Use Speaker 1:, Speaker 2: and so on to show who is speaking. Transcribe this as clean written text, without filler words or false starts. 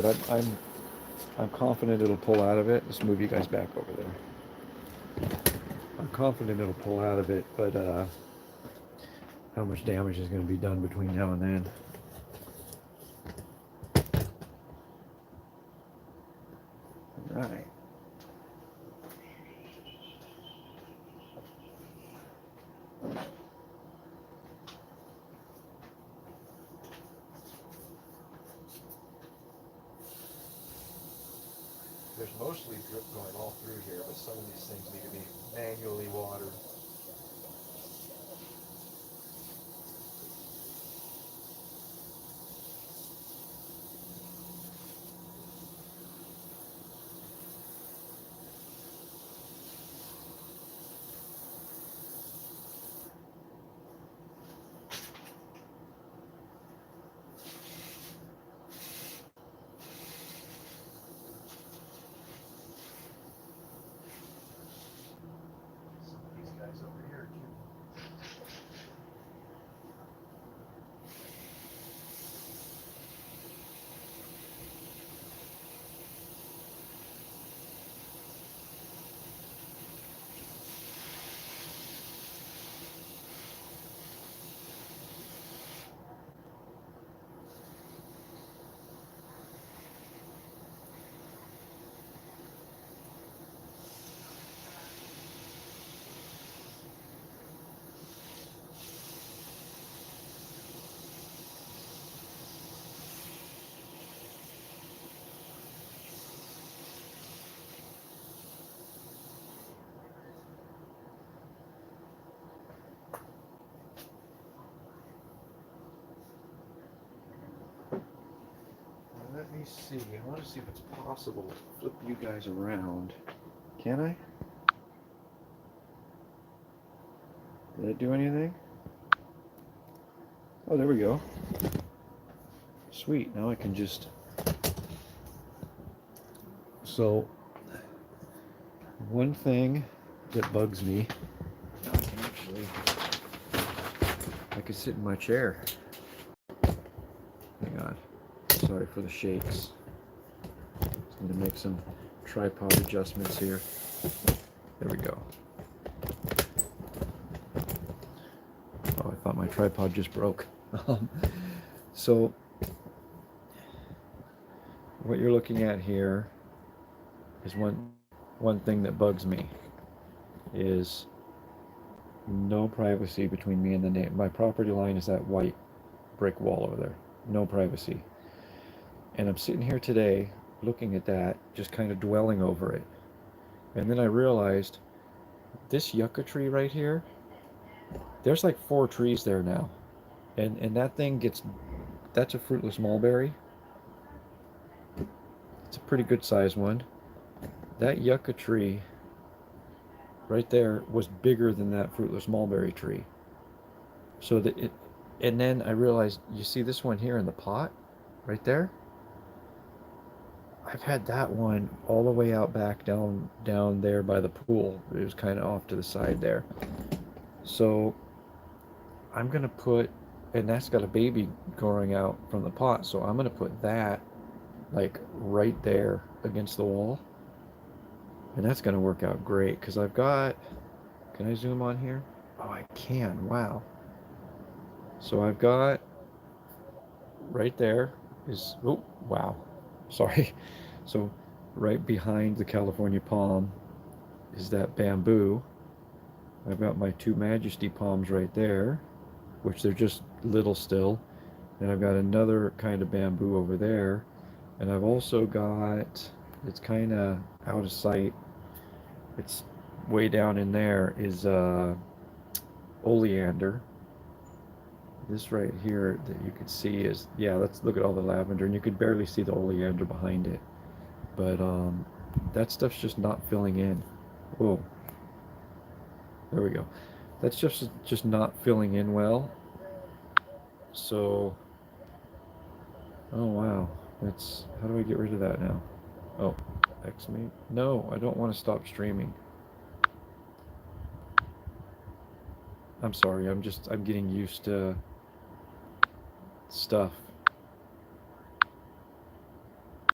Speaker 1: But I'm confident it'll pull out of it. Let's move you guys back over there. I'm confident it'll pull out of it, but how much damage is going to be done between now and then? All right. There's mostly drip going all through here, but some of these things need to be manually watered. Some of these guys over here too. Let me see. I want to see if it's possible to flip you guys around. Can I? Did it do anything? Oh, there we go. Sweet. Now I can just... So, one thing that bugs me, I can actually... I could sit in my chair. Hang on. Sorry for the shakes. Just need to make some tripod adjustments here. There we go. Oh, I thought my tripod just broke. So, what you're looking at here is one thing that bugs me is no privacy between me and the neighbor. My property line is that white brick wall over there. No privacy. And I'm sitting here today looking at that, just kind of dwelling over it. And then I realized this yucca tree right here, there's like 4 trees there now. And that thing gets, that's a fruitless mulberry. It's a pretty good sized one. That yucca tree right there was bigger than that fruitless mulberry tree. So that it, and then I realized, you see this one here in the pot, right there? I've had that one all the way out back down there by the pool. It was kind of off to the side there. So I'm gonna put, and that's got a baby growing out from the pot, so I'm gonna put that like right there against the wall. And that's gonna work out great because I've got, can I zoom on here? Oh, I can, wow. So I've got right there is, oh, wow, sorry. So right behind the California palm is that bamboo. I've got my 2 Majesty palms right there, which they're just little still. And I've got another kind of bamboo over there. And I've also got, it's kind of out of sight, it's way down in there, is oleander. This right here that you can see is, yeah, let's look at all the lavender, and you could barely see the oleander behind it. But that stuff's just not filling in. Oh, there we go. That's just not filling in well. So, oh wow, that's, how do I get rid of that now? Oh, X me. No, I don't want to stop streaming. I'm sorry, I'm getting used to stuff.